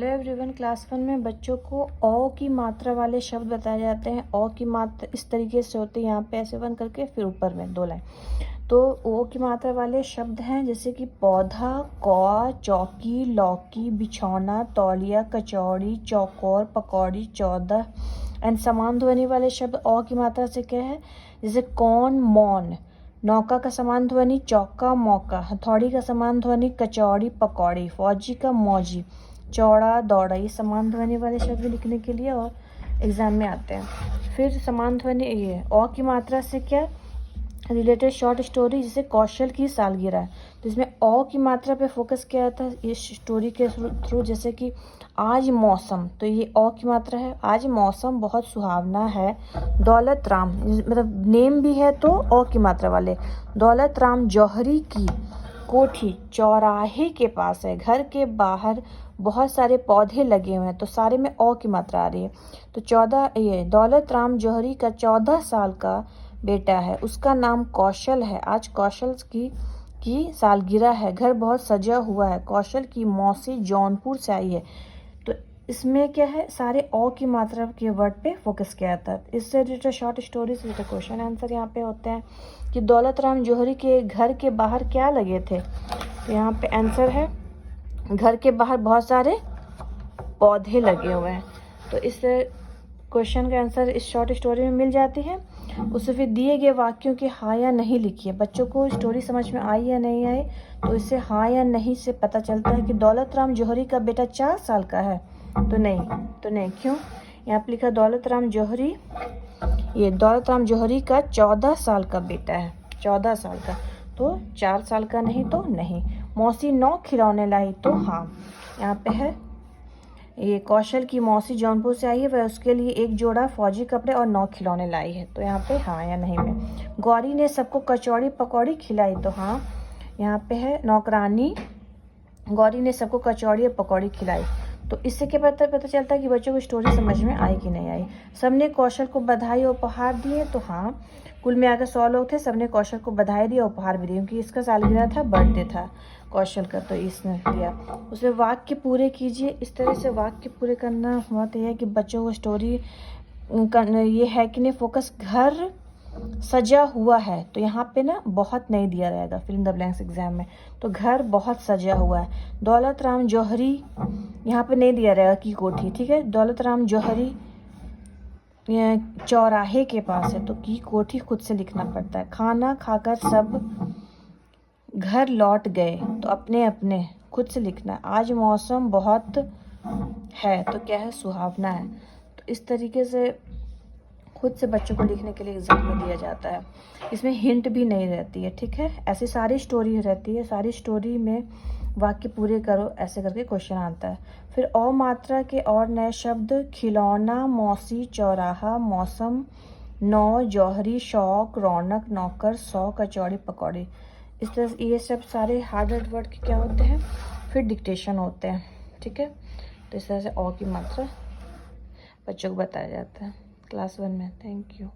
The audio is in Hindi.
हेलो एवरीवन, क्लास 1 में बच्चों को अ की मात्रा वाले शब्द बताए जाते हैं। अ की मात्रा इस तरीके से होती है, यहाँ पे ऐसे बन करके फिर ऊपर में 2 लाइन। तो ओ की मात्रा वाले शब्द हैं जैसे कि पौधा, कौआ, चौकी, लौकी, बिछौना, तौलिया, कचौड़ी, चौकोर, पकौड़ी, 14। एंड समान ध्वनि वाले शब्द अ की मात्रा से क्या है, जैसे कौन, मौन। नौका का समान ध्वनि चौका, मौका। हथौड़ी का समान ध्वनि कचौड़ी, पकौड़ी। फौजी का मौजी। चौड़ा, दौड़ा। ये समान ध्वनि वाले शब्द लिखने के लिए और एग्जाम में आते हैं। फिर समान ध्वनि ये अ की मात्रा से क्या रिलेटेड शॉर्ट स्टोरी, जैसे कौशल की सालगिरह। तो इसमें अ की मात्रा पे फोकस किया जाता है इस स्टोरी के थ्रू। जैसे कि आज मौसम, तो ये अ की मात्रा है। आज मौसम बहुत सुहावना है। दौलत राम, मतलब नेम भी है तो अ की मात्रा वाले। दौलत राम जौहरी की कोठी चौराहे के पास है। घर के बाहर बहुत सारे पौधे लगे हुए हैं, तो सारे में अ की मात्रा आ रही है। तो 14 ये दौलत राम जौहरी का 14 साल का बेटा है, उसका नाम कौशल है। आज कौशल की सालगिरह है। घर बहुत सजा हुआ है। कौशल की मौसी जौनपुर से आई है। तो इसमें क्या है, सारे अ की मात्रा के वर्ड पे फोकस किया जाता है। इससे रिलेटेड शॉर्ट स्टोरी से रिलेटेड क्वेश्चन आंसर यहाँ पे होते हैं कि दौलत राम जौहरी के घर के बाहर क्या लगे थे। तो यहाँ पे आंसर है घर के बाहर बहुत सारे पौधे लगे हुए हैं। तो इस क्वेश्चन का आंसर इस शॉर्ट स्टोरी में मिल जाती है। उससे फिर दिए गए वाक्यों की हाँ या नहीं लिखिए। बच्चों को स्टोरी समझ में आई या नहीं आई, तो इससे हाँ या नहीं से पता चलता है कि दौलत राम जौहरी का बेटा 4 साल का है। तो नहीं क्यों, यहाँ पे लिखा दौलत राम जौहरी, ये दौलत राम जौहरी का 14 साल का बेटा है। 14 साल का, तो 4 साल का नहीं तो नहीं। मौसी 9 खिलौने लाई, तो हाँ। यहाँ पे है ये कौशल की मौसी जौनपुर से आई है, वह उसके लिए 1 जोड़ा फौजी कपड़े और 9 खिलौने लाई है। तो यहाँ पे हाँ या नहीं में। गौरी ने सबको कचौड़ी पकौड़ी खिलाई, तो हाँ। यहाँ पे है नौकरानी गौरी ने सबको कचौड़ी और पकौड़ी खिलाई। तो इससे क्या पता चलता है कि बच्चों को स्टोरी समझ में आई कि नहीं आई। सबने कौशल को बधाई और उपहार दिए, तो हाँ। कुल में आकर 100 लोग थे, सबने कौशल को बधाई दी और उपहार भी दिए, क्योंकि इसका सालगिरह था, बर्थडे था कौशल का, तो इसने दिया। उसमें वाक्य पूरे कीजिए। इस तरह से वाक्य पूरे करना हुआ तो यह कि बच्चों को स्टोरी ये है कि नहीं, फोकस घर सजा हुआ है, तो यहाँ पे ना बहुत नहीं दिया रहेगा fill in the blanks exam में। तो घर बहुत सजा हुआ है। दौलत राम जौहरी यहाँ पे नहीं दिया रहेगा की कोठी, ठीक है। दौलत राम जौहरी चौराहे के पास है, तो की कोठी खुद से लिखना पड़ता है। खाना खाकर सब घर लौट गए, तो अपने अपने खुद से लिखना है। आज मौसम बहुत है, तो क्या है, सुहावना है। तो इस तरीके से खुद से बच्चों को लिखने के लिए एग्जाम में दिया जाता है। इसमें हिंट भी नहीं रहती है, ठीक है। ऐसी सारी स्टोरी रहती है, सारी स्टोरी में वाक्य पूरे करो, ऐसे करके क्वेश्चन आता है। फिर अ मात्रा के और नए शब्द खिलौना, मौसी, चौराहा, मौसम, 9, जौहरी, शौक, रौनक, नौकर, 100, कचौड़ी, पकौड़ी। इस तरह से ये सब सारे हार्ड वर्ड के क्या होते हैं, फिर डिक्टेशन होते हैं, ठीक है। तो इस तरह से अ की मात्रा बच्चों को बताया जाता है क्लास 1 में। Thank you.